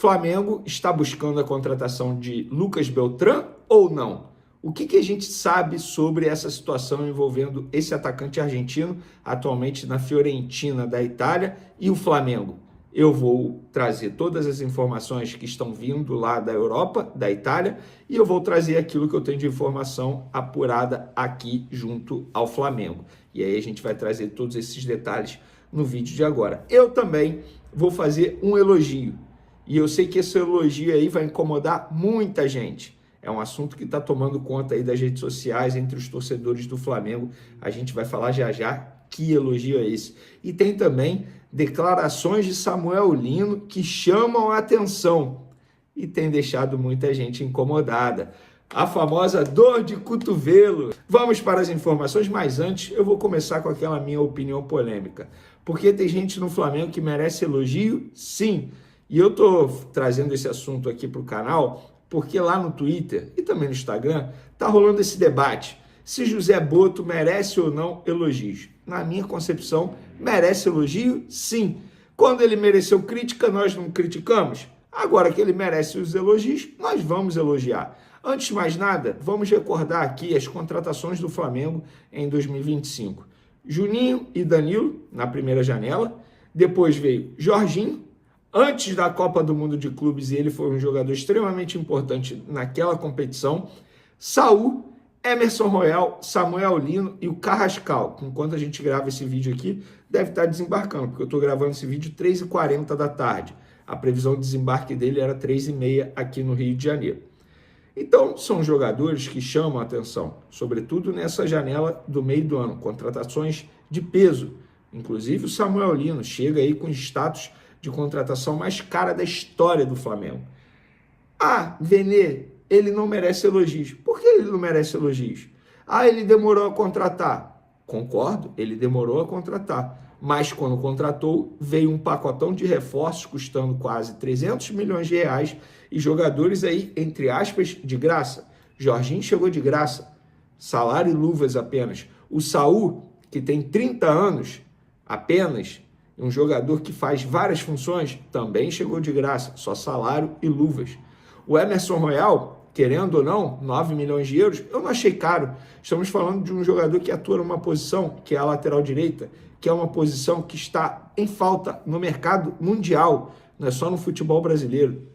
Flamengo está buscando a contratação de Lucas Beltrán ou não? O que a gente sabe sobre essa situação envolvendo esse atacante argentino, atualmente na Fiorentina da Itália, e o Flamengo? Eu vou trazer todas as informações que estão vindo lá da Europa, da Itália, e eu vou trazer aquilo que eu tenho de informação apurada aqui junto ao Flamengo. E aí a gente vai trazer todos esses detalhes no vídeo de agora. Eu também vou fazer um elogio, e eu sei que esse elogio aí vai incomodar muita gente. É um assunto que está tomando conta aí das redes sociais, entre os torcedores do Flamengo. A gente vai falar já já que elogio é esse. E tem também declarações de Samuel Lino que chamam a atenção e tem deixado muita gente incomodada. A famosa dor de cotovelo. Vamos para as informações, mas antes eu vou começar com aquela minha opinião polêmica. Porque tem gente no Flamengo que merece elogio, sim. E eu estou trazendo esse assunto aqui para o canal porque lá no Twitter e também no Instagram está rolando esse debate. Se José Boto merece ou não elogios. Na minha concepção, merece elogio, sim. Quando ele mereceu crítica, nós não criticamos. Agora que ele merece os elogios, nós vamos elogiar. Antes de mais nada, vamos recordar aqui as contratações do Flamengo em 2025. Juninho e Danilo, na primeira janela. Depois veio Jorginho. Antes da Copa do Mundo de Clubes, ele foi um jogador extremamente importante naquela competição. Saul, Emerson Royal, Samuel Lino e o Carrascal. Enquanto a gente grava esse vídeo aqui, deve estar desembarcando, porque eu estou gravando esse vídeo 3h40 da tarde. A previsão de desembarque dele era 3h30 aqui no Rio de Janeiro. Então, são jogadores que chamam a atenção, sobretudo nessa janela do meio do ano, contratações de peso. Inclusive, o Samuel Lino chega aí com status de contratação mais cara da história do Flamengo. Ah, Vene, ele não merece elogios. Por que ele não merece elogios? Ah, ele demorou a contratar. Concordo, ele demorou a contratar. Mas quando contratou, veio um pacotão de reforços custando quase 300 milhões de reais e jogadores aí, entre aspas, de graça. Jorginho chegou de graça, salário e luvas apenas. O Saul, que tem 30 anos apenas, um jogador que faz várias funções, também chegou de graça, só salário e luvas. O Emerson Royal, querendo ou não, 9 milhões de euros, eu não achei caro. Estamos falando de um jogador que atua numa posição, que é a lateral direita, que é uma posição que está em falta no mercado mundial, não é só no futebol brasileiro.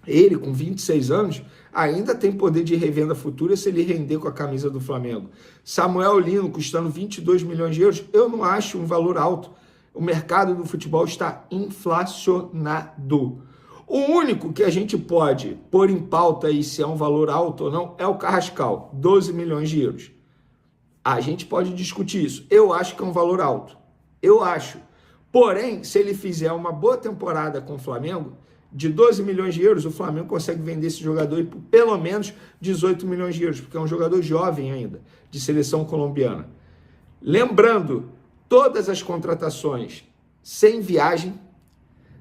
Ele, com 26 anos, ainda tem poder de revenda futura se ele render com a camisa do Flamengo. Samuel Lino, custando 22 milhões de euros, eu não acho um valor alto. O mercado do futebol está inflacionado. O único que a gente pode pôr em pauta aí se é um valor alto ou não é o Carrascal, 12 milhões de euros. A gente pode discutir isso. Eu acho que é um valor alto. Eu acho. Porém, se ele fizer uma boa temporada com o Flamengo, de 12 milhões de euros, o Flamengo consegue vender esse jogador por pelo menos 18 milhões de euros, porque é um jogador jovem ainda, de seleção colombiana. Lembrando, todas as contratações sem viagem,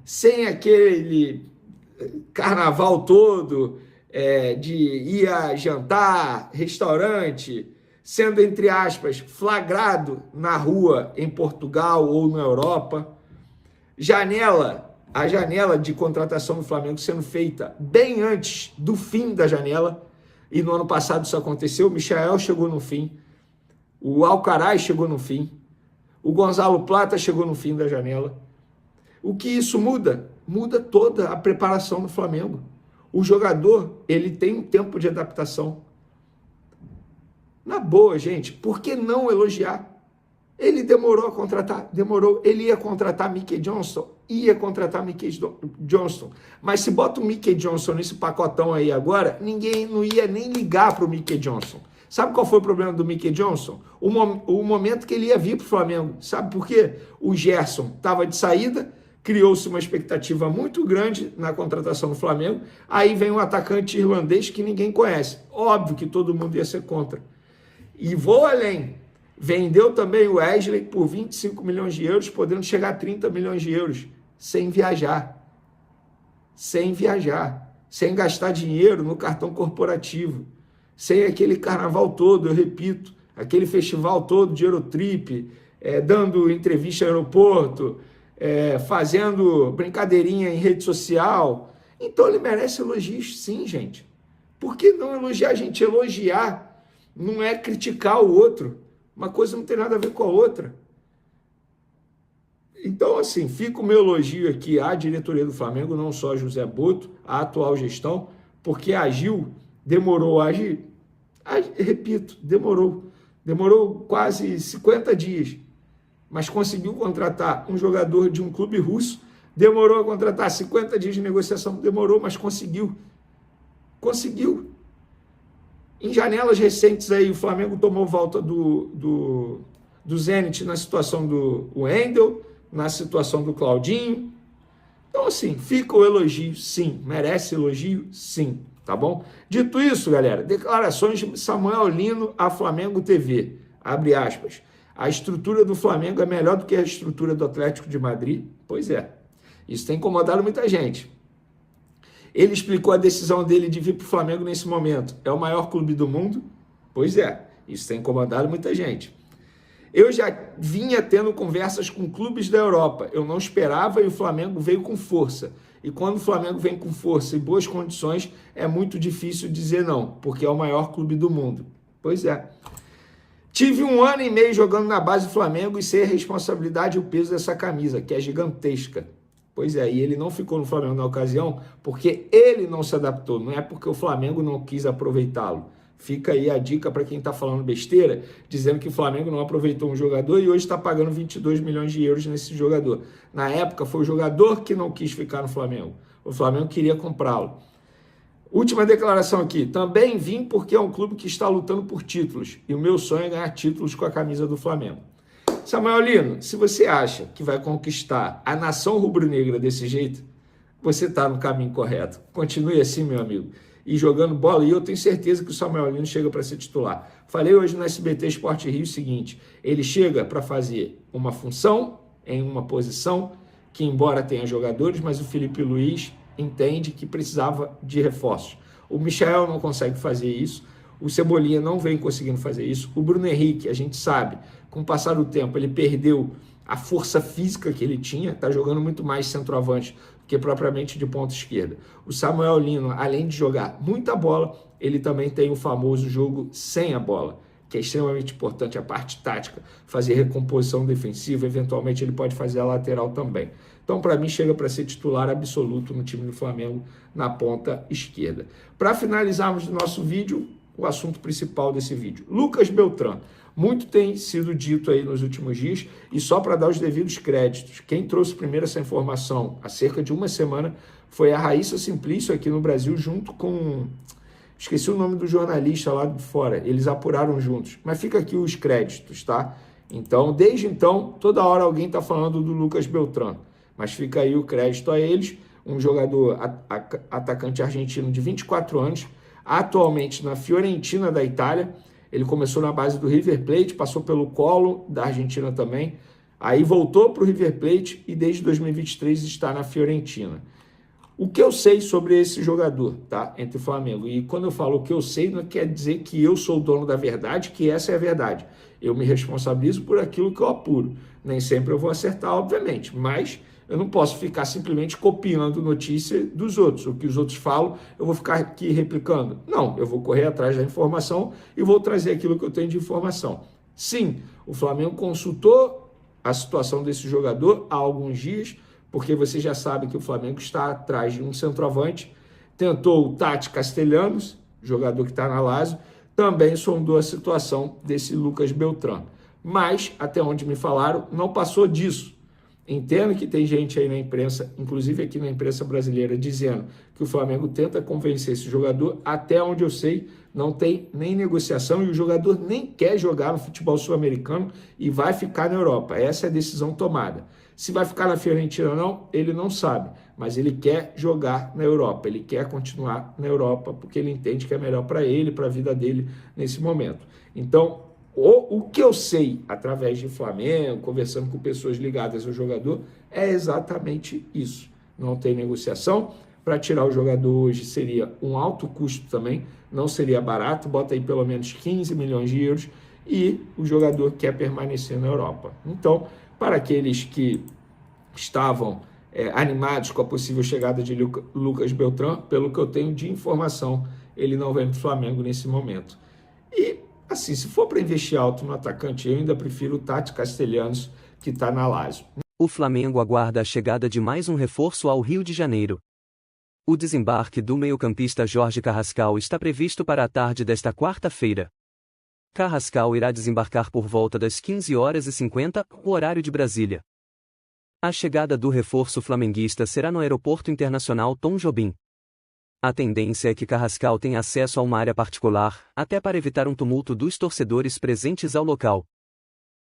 sem aquele carnaval todo de ir a jantar, restaurante, sendo, entre aspas, flagrado na rua em Portugal ou na Europa. A janela de contratação do Flamengo sendo feita bem antes do fim da janela, e no ano passado isso aconteceu. O Michael chegou no fim, o Alcaraz chegou no fim, o Gonzalo Plata chegou no fim da janela. O que isso muda? Muda toda a preparação do Flamengo. O jogador, ele tem um tempo de adaptação. Na boa, gente, por que não elogiar? Ele demorou a contratar, demorou. Ele ia contratar Mickey Johnson, mas se bota o Mickey Johnson nesse pacotão aí agora, ninguém não ia nem ligar para o Mickey Johnson. Sabe qual foi o problema do Mickey Johnson? O momento que ele ia vir para o Flamengo. Sabe por quê? O Gerson estava de saída, criou-se uma expectativa muito grande na contratação do Flamengo, aí vem um atacante irlandês que ninguém conhece. Óbvio que todo mundo ia ser contra. E vou além. Vendeu também o Wesley por 25 milhões de euros, podendo chegar a 30 milhões de euros, sem viajar. Sem viajar. Sem gastar dinheiro no cartão corporativo. Sem aquele carnaval todo, eu repito, aquele festival todo de Eurotrip, dando entrevista no aeroporto, fazendo brincadeirinha em rede social. Então ele merece elogios sim, gente. Por que não elogiar, gente? Elogiar não é criticar o outro. Uma coisa não tem nada a ver com a outra. Então, assim, fica o meu elogio aqui à diretoria do Flamengo, não só a José Boto, a atual gestão, porque agiu, demorou a agir. Repito, demorou quase 50 dias, mas conseguiu contratar um jogador de um clube russo, demorou a contratar 50 dias de negociação, demorou, mas conseguiu. Em janelas recentes aí, o Flamengo tomou volta do Zenit na situação do Wendel, na situação do Claudinho. Então, assim, fica o elogio, sim. Merece elogio, sim. Tá bom? Dito isso, galera, declarações de Samuel Lino à Flamengo TV. Abre aspas. A estrutura do Flamengo é melhor do que a estrutura do Atlético de Madrid? Pois é. Isso tem incomodado muita gente. Ele explicou a decisão dele de vir para o Flamengo nesse momento. É o maior clube do mundo? Pois é. Isso tem incomodado muita gente. Eu já vinha tendo conversas com clubes da Europa. Eu não esperava e o Flamengo veio com força. E quando o Flamengo vem com força e boas condições, é muito difícil dizer não, porque é o maior clube do mundo. Pois é. Tive 1 ano e meio jogando na base do Flamengo e sei a responsabilidade e o peso dessa camisa, que é gigantesca. Pois é, e ele não ficou no Flamengo na ocasião porque ele não se adaptou, não é porque o Flamengo não quis aproveitá-lo. Fica aí a dica para quem está falando besteira, dizendo que o Flamengo não aproveitou um jogador e hoje está pagando 22 milhões de euros nesse jogador. Na época, foi o jogador que não quis ficar no Flamengo. O Flamengo queria comprá-lo. Última declaração aqui. Também vim porque é um clube que está lutando por títulos. E o meu sonho é ganhar títulos com a camisa do Flamengo. Samuel Lino, se você acha que vai conquistar a nação rubro-negra desse jeito, você está no caminho correto. Continue assim, meu amigo. E jogando bola, e eu tenho certeza que o Samuel Lino chega para ser titular. Falei hoje no SBT Sport Rio o seguinte, ele chega para fazer uma função em uma posição que, embora tenha jogadores, mas o Felipe Luiz entende que precisava de reforços. O Michael não consegue fazer isso, o Cebolinha não vem conseguindo fazer isso, o Bruno Henrique, a gente sabe, com o passar do tempo, ele perdeu a força física que ele tinha, está jogando muito mais centroavante que propriamente de ponta esquerda. O Samuel Lino, além de jogar muita bola, ele também tem o famoso jogo sem a bola, que é extremamente importante, a parte tática, fazer recomposição defensiva, eventualmente ele pode fazer a lateral também. Então, para mim, chega para ser titular absoluto no time do Flamengo na ponta esquerda. Para finalizarmos o nosso vídeo, o assunto principal desse vídeo, Lucas Beltrán. Muito tem sido dito aí nos últimos dias, e só para dar os devidos créditos, quem trouxe primeiro essa informação há cerca de uma semana foi a Raíssa Simplício aqui no Brasil, junto com... esqueci o nome do jornalista lá de fora, eles apuraram juntos, mas fica aqui os créditos, tá? Então, desde então, toda hora alguém está falando do Lucas Beltrán, mas fica aí o crédito a eles, um jogador atacante argentino de 24 anos, atualmente na Fiorentina da Itália. Ele começou na base do River Plate, passou pelo Colo da Argentina também, aí voltou para o River Plate e desde 2023 está na Fiorentina. O que eu sei sobre esse jogador, tá? Entre o Flamengo, e quando eu falo o que eu sei, não quer dizer que eu sou o dono da verdade, que essa é a verdade. Eu me responsabilizo por aquilo que eu apuro. Nem sempre eu vou acertar, obviamente, mas eu não posso ficar simplesmente copiando notícia dos outros. O que os outros falam, eu vou ficar aqui replicando. Não, eu vou correr atrás da informação e vou trazer aquilo que eu tenho de informação. Sim, o Flamengo consultou a situação desse jogador há alguns dias, porque você já sabe que o Flamengo está atrás de um centroavante. Tentou o Tati Castellanos, jogador que está na Lazio, também sondou a situação desse Lucas Beltrán. Mas, até onde me falaram, não passou disso. Entendo que tem gente aí na imprensa, inclusive aqui na imprensa brasileira, dizendo que o Flamengo tenta convencer esse jogador. Até onde eu sei, não tem nem negociação e o jogador nem quer jogar no futebol sul-americano e vai ficar na Europa. Essa é a decisão tomada. Se vai ficar na Fiorentina ou não, ele não sabe, mas ele quer jogar na Europa, ele quer continuar na Europa, porque ele entende que é melhor para ele, para a vida dele nesse momento. Então, o que eu sei, através de Flamengo, conversando com pessoas ligadas ao jogador, é exatamente isso. Não tem negociação. Para tirar o jogador hoje seria um alto custo também, não seria barato, bota aí pelo menos 15 milhões de euros, e o jogador quer permanecer na Europa. Então, para aqueles que estavam animados com a possível chegada de Lucas Beltrán. Pelo que eu tenho de informação, ele não vem para o Flamengo nesse momento. E, assim, se for para investir alto no atacante, eu ainda prefiro o Tati Castellanos, que está na Lazio. O Flamengo aguarda a chegada de mais um reforço ao Rio de Janeiro. O desembarque do meio-campista Jorge Carrascal está previsto para a tarde desta quarta-feira. Carrascal irá desembarcar por volta das 15h50, o horário de Brasília. A chegada do reforço flamenguista será no Aeroporto Internacional Tom Jobim. A tendência é que Carrascal tenha acesso a uma área particular, até para evitar um tumulto dos torcedores presentes ao local.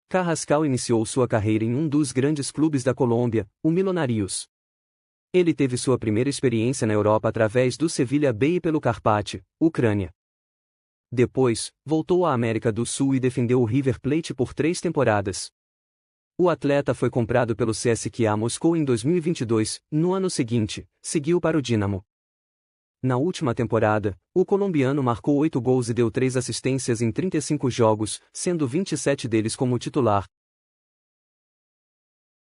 Carrascal iniciou sua carreira em um dos grandes clubes da Colômbia, o Millonarios. Ele teve sua primeira experiência na Europa através do Sevilha B e pelo Karpat, Ucrânia. Depois, voltou à América do Sul e defendeu o River Plate por 3 temporadas. O atleta foi comprado pelo CSKA Moscou em 2022, no ano seguinte, seguiu para o Dinamo. Na última temporada, o colombiano marcou 8 gols e deu 3 assistências em 35 jogos, sendo 27 deles como titular,